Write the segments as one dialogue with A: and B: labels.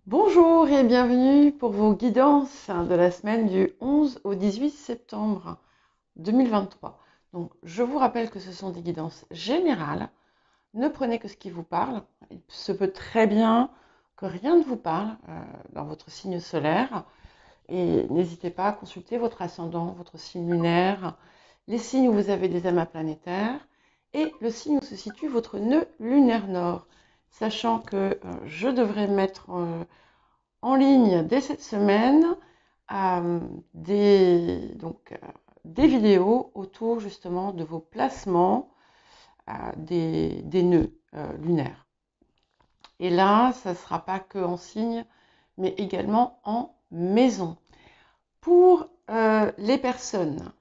A: Bonjour et bienvenue pour vos guidances de la semaine du 11 au 18 septembre 2023. Donc, je vous rappelle que ce sont des guidances générales. Ne prenez que ce qui vous parle. Il se peut très bien que rien ne vous parle dans votre signe solaire. Et n'hésitez pas à consulter votre ascendant, votre signe lunaire, les signes où vous avez des amas planétaires et le signe où se situe votre nœud lunaire nord. Sachant que je devrais mettre en ligne dès cette semaine des vidéos autour justement de vos placements des nœuds lunaires. Et là, ça ne sera pas que en signe, mais également en maison. Pour les personnes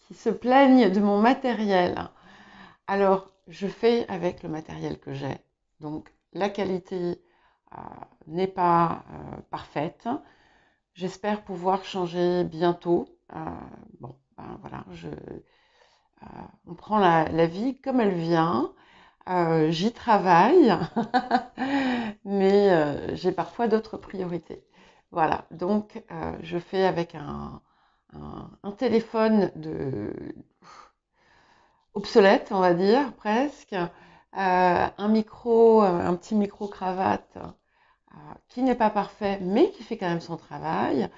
A: qui se plaignent de mon matériel, alors je fais avec le matériel que j'ai. Donc la qualité n'est pas parfaite. J'espère pouvoir changer bientôt. Bon, ben voilà, on prend la vie comme elle vient. J'y travaille, mais j'ai parfois d'autres priorités. Voilà, donc je fais avec un téléphone obsolète, on va dire, presque, un petit micro-cravate qui n'est pas parfait, mais qui fait quand même son travail.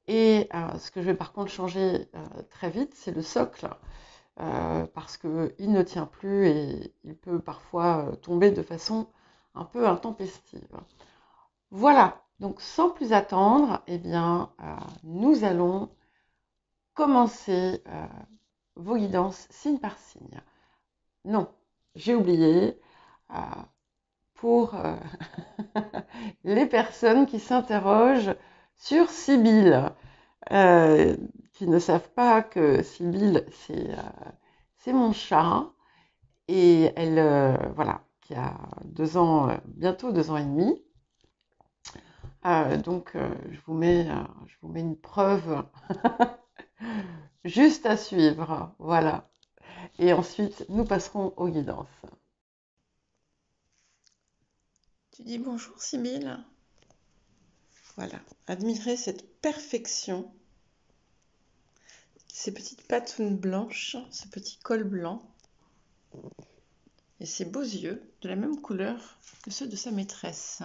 A: Et ce que je vais par contre changer très vite, c'est le socle, parce qu'il ne tient plus et il peut parfois tomber de façon un peu intempestive. Voilà, donc sans plus attendre, eh bien, nous allons commencer vos guidances signe par signe. Non, j'ai oublié, euh, pour les personnes qui s'interrogent sur Sibylle, qui ne savent pas que Sibylle, c'est mon chat, et elle, voilà, qui a 2 ans, bientôt 2 ans et demi. Donc, je vous mets une preuve juste à suivre, voilà. Et ensuite, nous passerons aux guidances. Tu dis bonjour, Sibylle. Voilà, admirez cette perfection, ces petites patounes blanches, ce petit col blanc et ses beaux yeux de la même couleur que ceux de sa maîtresse.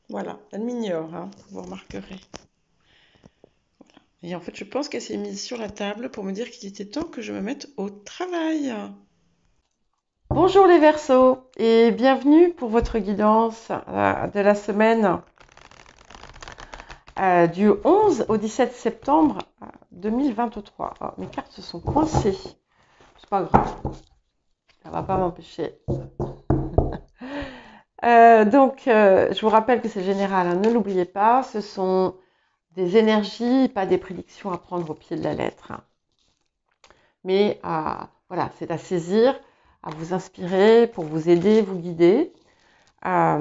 A: Voilà, elle m'ignore, hein, vous remarquerez. Voilà. Et en fait, je pense qu'elle s'est mise sur la table pour me dire qu'il était temps que je me mette au travail. Bonjour les Verseaux et bienvenue pour votre guidance de la semaine du 11 au 17 septembre 2023. Oh, mes cartes se sont coincées. C'est pas grave. Ça va pas m'empêcher. Je vous rappelle que c'est général, hein, ne l'oubliez pas. Ce sont des énergies, pas des prédictions à prendre au pied de la lettre. Mais voilà, c'est à saisir, à vous inspirer pour vous aider, vous guider, à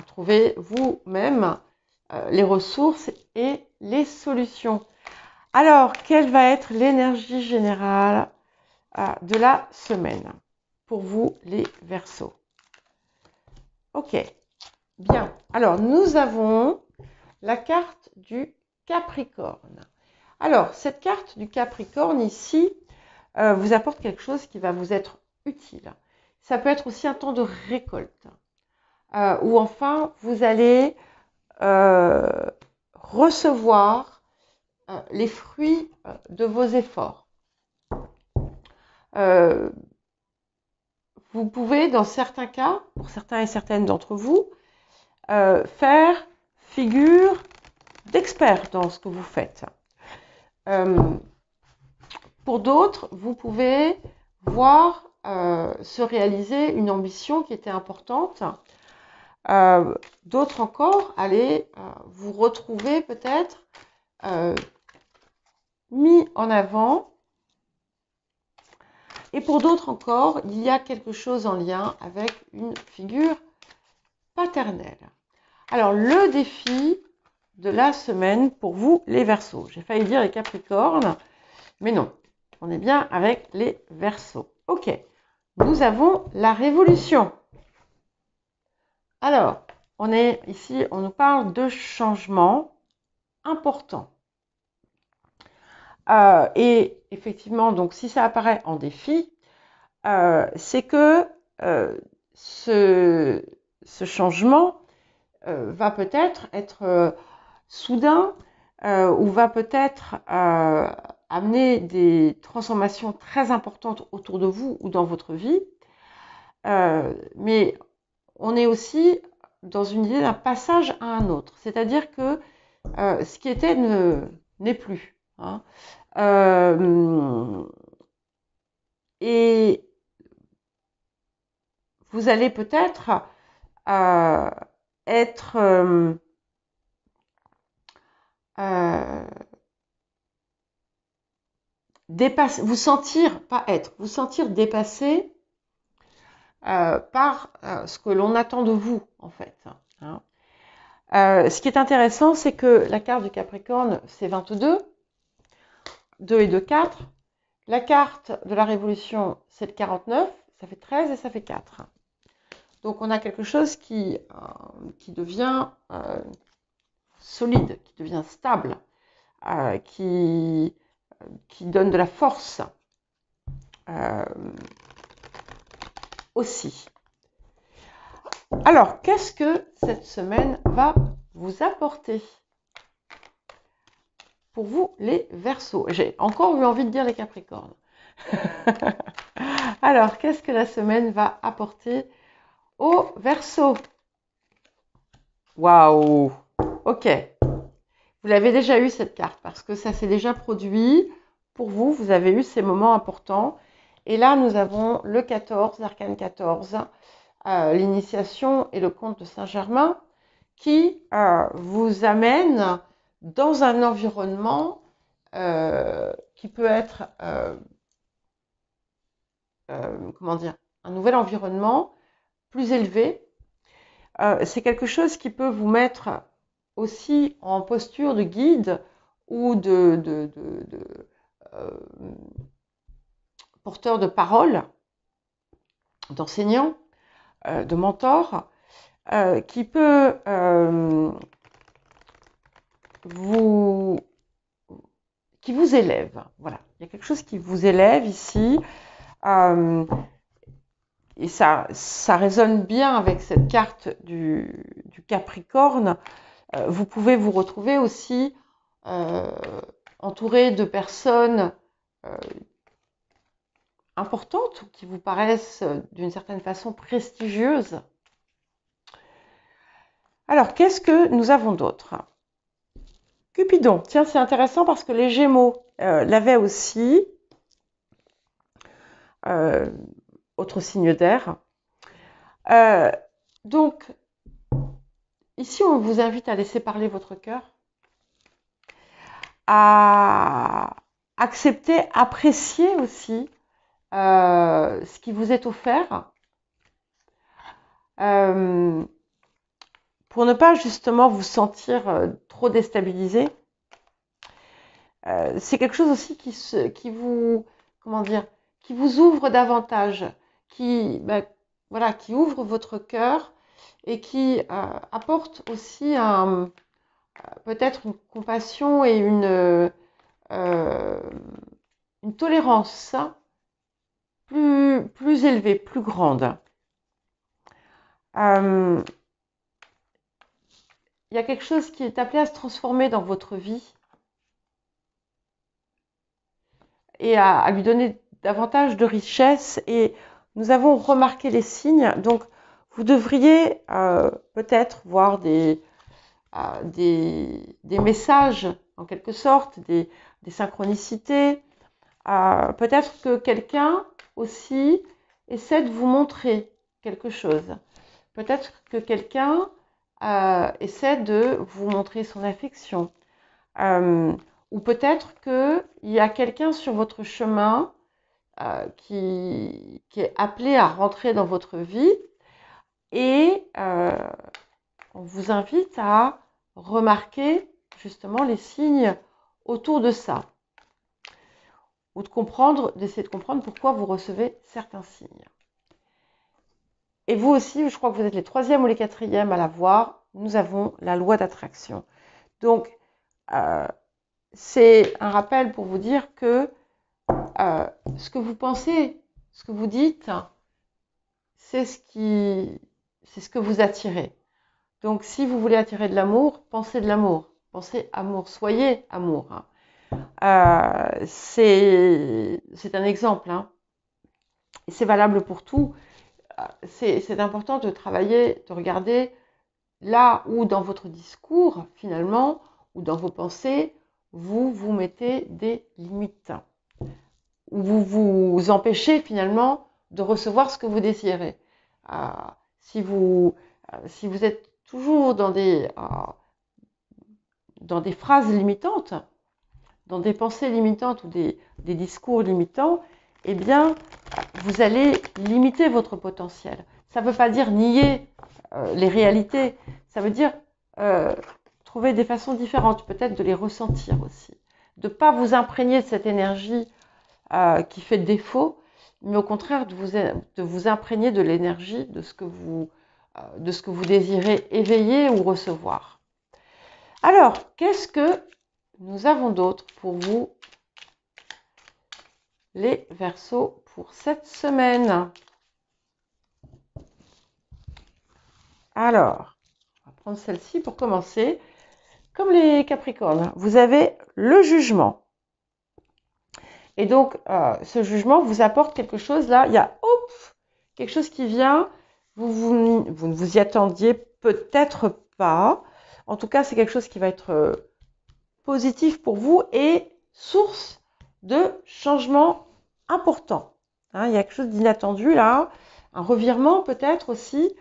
A: trouver vous-même les ressources et les solutions. Alors, quelle va être l'énergie générale de la semaine pour vous, les Verseaux? Ok, bien. Alors, nous avons la carte du Capricorne. Alors, cette carte du Capricorne ici vous apporte quelque chose qui va vous être utile. Ça peut être aussi un temps de récolte, où enfin vous allez recevoir les fruits de vos efforts. Vous pouvez, dans certains cas, pour certains et certaines d'entre vous, faire figure d'expert dans ce que vous faites. Pour d'autres, vous pouvez voir se réaliser une ambition qui était importante. D'autres encore, allez vous retrouver peut-être mis en avant. Et pour d'autres encore, il y a quelque chose en lien avec une figure paternelle. Alors, le défi de la semaine pour vous, les Verseaux. J'ai failli dire les Capricornes, mais non, on est bien avec les Verseaux. Ok, nous avons la révolution. Alors, on est ici, on nous parle de changements importants. Et effectivement, donc si ça apparaît en défi, c'est que ce changement va peut-être être soudain ou va peut-être amener des transformations très importantes autour de vous ou dans votre vie. Mais on est aussi dans une idée d'un passage à un autre. C'est-à-dire que ce qui était n'est plus. Hein. Et vous allez peut-être être dépassé, vous sentir dépassé par ce que l'on attend de vous, en fait. Hein. Ce qui est intéressant, c'est que la carte du Capricorne, c'est 22, 2 et 2, 4. La carte de la Révolution, c'est le 49, ça fait 13 et ça fait 4. Donc on a quelque chose qui devient solide, qui devient stable, qui donne de la force aussi. Alors, qu'est-ce que cette semaine va vous apporter pour vous, les Verseaux? J'ai encore eu envie de dire les Capricornes. Alors, qu'est-ce que la semaine va apporter aux Verseaux? Waouh! Ok. Vous l'avez déjà eu cette carte parce que ça s'est déjà produit. Pour vous, vous avez eu ces moments importants. Et là, nous avons le 14, l'arcane 14, l'initiation et le conte de Saint-Germain qui vous amène dans un environnement qui peut être, comment dire, un nouvel environnement plus élevé. C'est quelque chose qui peut vous mettre aussi en posture de guide ou de porteur de parole, d'enseignant, de mentor, qui peut vous élève. Voilà, il y a quelque chose qui vous élève ici. Et ça résonne bien avec cette carte du Capricorne. Vous pouvez vous retrouver aussi entouré de personnes importantes qui vous paraissent d'une certaine façon prestigieuses. Alors, qu'est-ce que nous avons d'autre? Cupidon, tiens, c'est intéressant parce que les Gémeaux l'avaient aussi. Autre signe d'air. Donc, ici, on vous invite à laisser parler votre cœur, à accepter, apprécier aussi ce qui vous est offert, pour ne pas justement vous sentir trop déstabilisé. C'est quelque chose aussi qui vous, comment dire, qui vous ouvre davantage, qui ouvre votre cœur et qui apporte aussi peut-être une compassion et une tolérance plus élevée, plus grande. Il y a quelque chose qui est appelé à se transformer dans votre vie et à lui donner davantage de richesse. Et nous avons remarqué les signes. Donc, vous devriez peut-être voir des messages, en quelque sorte, des synchronicités. Peut-être que quelqu'un aussi essaie de vous montrer quelque chose. Peut-être que quelqu'un essaie de vous montrer son affection. Ou peut-être qu'il y a quelqu'un sur votre chemin qui est appelé à rentrer dans votre vie et on vous invite à remarquer justement les signes autour de ça ou d'essayer de comprendre pourquoi vous recevez certains signes. Et vous aussi, je crois que vous êtes les 3e ou les 4e à l'avoir, nous avons la loi d'attraction. Donc, c'est un rappel pour vous dire que ce que vous pensez, ce que vous dites, c'est ce que vous attirez. Donc, si vous voulez attirer de l'amour, pensez de l'amour. Pensez amour, soyez amour. C'est un exemple. Et c'est valable pour tout. C'est important de travailler, de regarder là où dans votre discours, finalement, ou dans vos pensées, vous vous mettez des limites. Où vous vous empêchez finalement de recevoir ce que vous désirez. Si vous êtes toujours dans des phrases limitantes, dans des pensées limitantes ou des discours limitants, eh bien, vous allez limiter votre potentiel. Ça ne veut pas dire nier les réalités, ça veut dire trouver des façons différentes, peut-être de les ressentir aussi. De ne pas vous imprégner de cette énergie qui fait défaut, mais au contraire de vous imprégner de l'énergie de ce que vous désirez éveiller ou recevoir. Alors, qu'est-ce que nous avons d'autre pour vous, les Verseaux, pour cette semaine? Alors, on va prendre celle-ci pour commencer. Comme les Capricornes, vous avez le jugement. Et donc, ce jugement vous apporte quelque chose là. Il y a quelque chose qui vient. Vous ne vous y attendiez peut-être pas. En tout cas, c'est quelque chose qui va être positif pour vous et source de changement important. Il y a quelque chose d'inattendu là. Un revirement peut-être aussi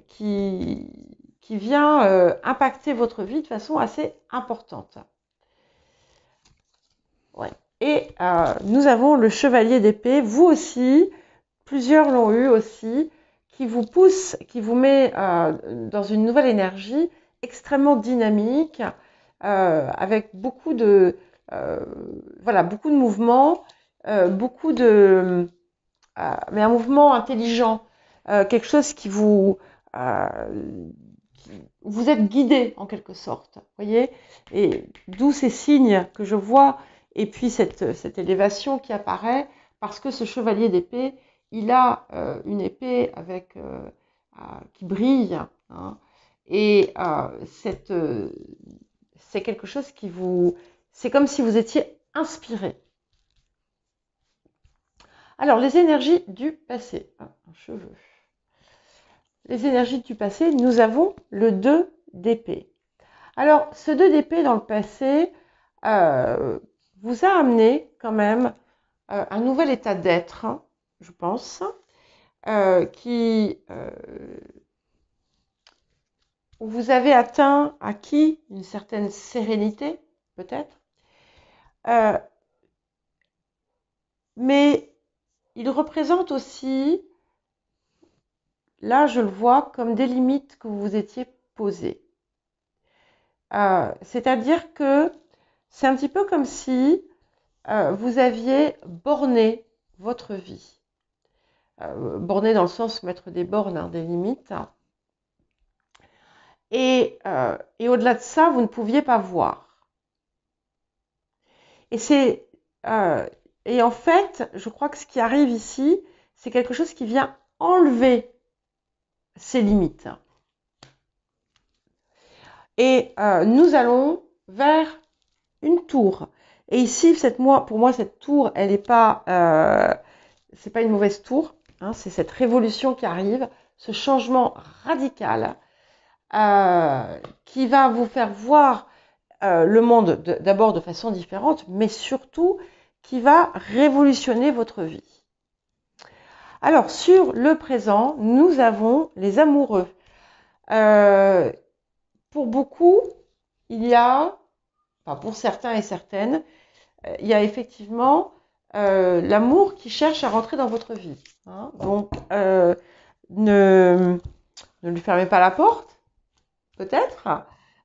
A: qui vient impacter votre vie de façon assez importante. Ouais. Et nous avons le chevalier d'épée, vous aussi, plusieurs l'ont eu aussi, qui vous pousse, qui vous met dans une nouvelle énergie extrêmement dynamique, avec beaucoup de mouvements, mais un mouvement intelligent, quelque chose qui vous êtes guidé en quelque sorte, voyez, et d'où ces signes que je vois. Et puis cette élévation qui apparaît, parce que ce chevalier d'épée, il a une épée qui brille, et c'est quelque chose qui vous... C'est comme si vous étiez inspiré. Alors, les énergies du passé. Un cheveu. Les énergies du passé, nous avons le 2 d'épée. Alors, ce 2 d'épée dans le passé vous a amené quand même un nouvel état d'être, je pense, où vous avez acquis une certaine sérénité, peut-être, mais il représente aussi, là je le vois, comme des limites que vous vous étiez posées. C'est-à-dire que c'est un petit peu comme si vous aviez borné votre vie. Borné dans le sens mettre des bornes, des limites. Et au-delà de ça, vous ne pouviez pas voir. Et en fait, je crois que ce qui arrive ici, c'est quelque chose qui vient enlever ces limites. Et nous allons vers une tour. Et ici, pour moi, cette tour, elle n'est pas, c'est pas une mauvaise tour. C'est cette révolution qui arrive, ce changement radical qui va vous faire voir le monde d'abord de façon différente, mais surtout qui va révolutionner votre vie. Alors, sur le présent, nous avons les amoureux. Pour beaucoup, il y a, pour certains et certaines, il y a effectivement l'amour qui cherche à rentrer dans votre vie. Donc, ne lui fermez pas la porte, peut-être,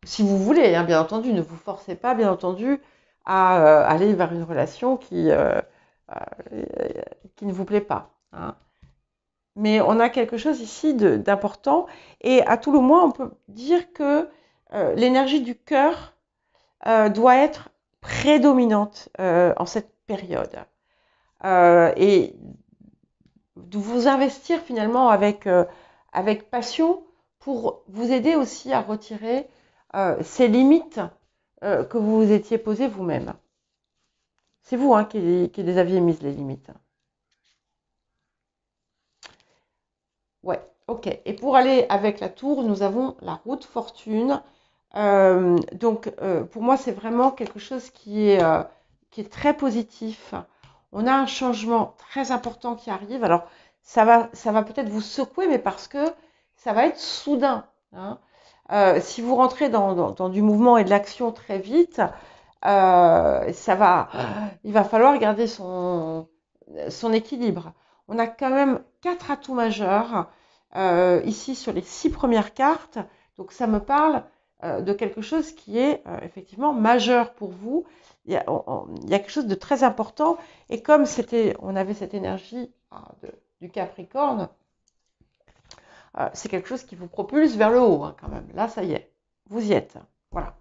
A: si vous voulez, bien entendu, ne vous forcez pas, bien entendu, à aller vers une relation qui ne vous plaît pas. mais on a quelque chose ici d'important. Et à tout le moins, on peut dire que l'énergie du cœur doit être prédominante en cette période. Et de vous investir finalement avec passion pour vous aider aussi à retirer ces limites que vous vous étiez posées vous-même. C'est vous qui les aviez mises, les limites. Ouais, ok. Et pour aller avec la tour, nous avons la route fortune. Donc, pour moi, c'est vraiment quelque chose qui est très positif. On a un changement très important qui arrive. Alors, ça va peut-être vous secouer, mais parce que ça va être soudain, hein. Si vous rentrez dans du mouvement et de l'action très vite, il va falloir garder son équilibre. On a quand même 4 atouts majeurs ici sur les 6 premières cartes. Donc ça me parle de quelque chose qui est effectivement majeur pour vous. Il y a quelque chose de très important. Et comme on avait cette énergie du Capricorne, c'est quelque chose qui vous propulse vers le haut quand même. Là, ça y est, vous y êtes. Voilà.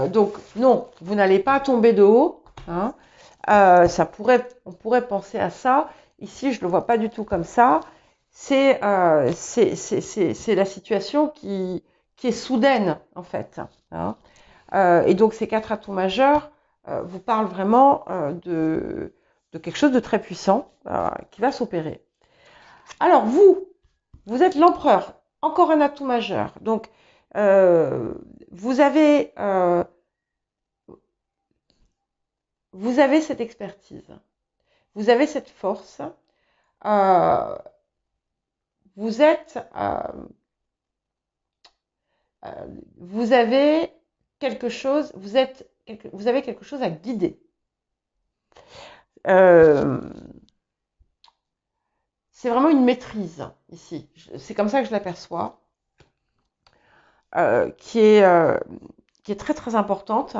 A: Donc non, vous n'allez pas tomber de haut, hein. On pourrait penser à ça. Ici, je ne le vois pas du tout comme ça. C'est la situation qui est soudaine, en fait, hein. Et donc, ces 4 atouts majeurs vous parlent vraiment de quelque chose de très puissant qui va s'opérer. Alors, vous êtes l'empereur, encore un atout majeur. Donc, vous avez cette expertise, vous avez cette force, vous avez quelque chose, vous avez quelque chose à guider. C'est vraiment une maîtrise ici. C'est comme ça que je l'aperçois, qui est très très importante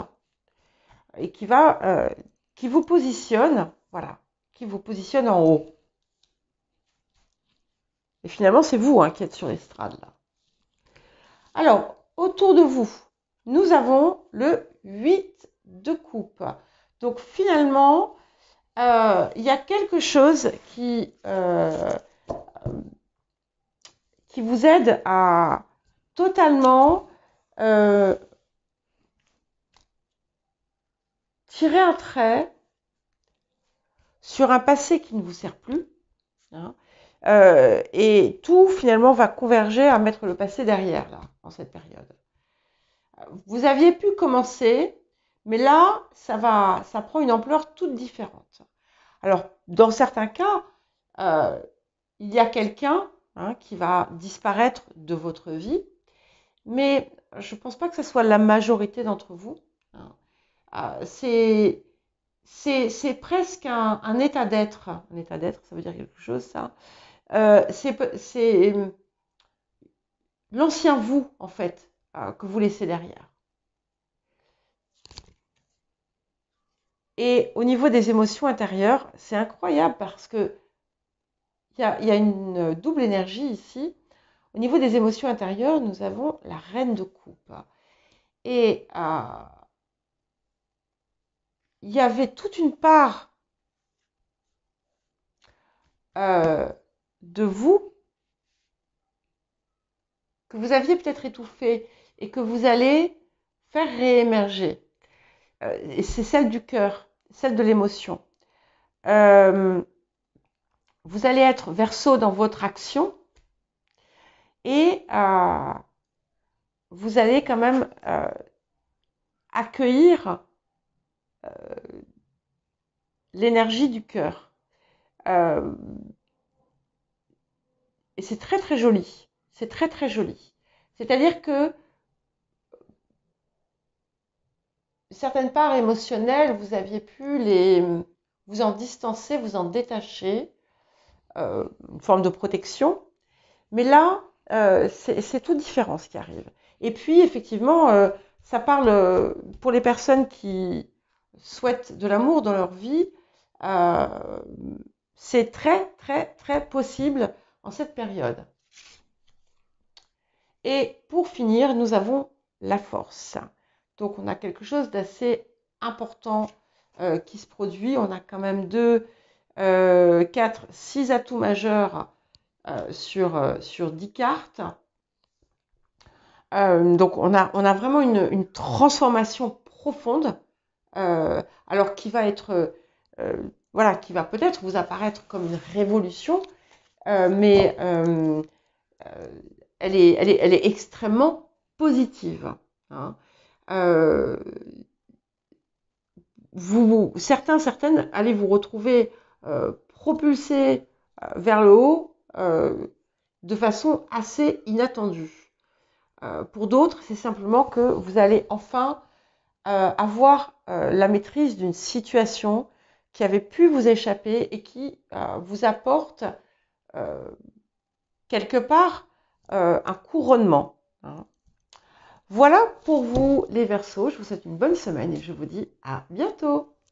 A: et qui vous positionne, voilà, qui vous positionne en haut. Et finalement, c'est vous qui êtes sur l'estrade là. Alors, autour de vous, nous avons le 8 de coupe. Donc finalement, il y a quelque chose qui vous aide à totalement tirer un trait sur un passé qui ne vous sert plus, hein. Et tout finalement va converger à mettre le passé derrière là, en cette période. Vous aviez pu commencer, mais là, ça prend une ampleur toute différente. Alors, dans certains cas, il y a quelqu'un qui va disparaître de votre vie, mais je ne pense pas que ce soit la majorité d'entre vous, hein. C'est presque un état d'être. Un état d'être, ça veut dire quelque chose, ça. C'est l'ancien vous, en fait, que vous laissez derrière. Et au niveau des émotions intérieures, c'est incroyable parce que il y a une double énergie ici. Au niveau des émotions intérieures, nous avons la reine de coupe. Et il y avait toute une part de vous que vous aviez peut-être étouffée et que vous allez faire réémerger. Et c'est celle du cœur, celle de l'émotion. Vous allez être Verseau dans votre action et vous allez quand même accueillir l'énergie du cœur. Et c'est très très joli. C'est très très joli. C'est-à-dire que certaines parts émotionnelles, vous aviez pu vous en distancer, vous en détacher, une forme de protection. Mais là, c'est tout différent ce qui arrive. Et puis, effectivement, ça parle pour les personnes qui souhaitent de l'amour dans leur vie. C'est très, très, très possible en cette période. Et pour finir, nous avons la force. Donc on a quelque chose d'assez important qui se produit. On a quand même 2, 4, 6 atouts majeurs sur 10 cartes. Donc on a vraiment une transformation profonde, alors qui va être, voilà, qui va peut-être vous apparaître comme une révolution, mais elle est extrêmement positive. Hein. Certaines, allez vous retrouver propulsés vers le haut de façon assez inattendue. Pour d'autres, c'est simplement que vous allez enfin avoir la maîtrise d'une situation qui avait pu vous échapper et qui vous apporte quelque part un couronnement. Hein. Voilà pour vous les Verseaux. Je vous souhaite une bonne semaine et je vous dis à bientôt.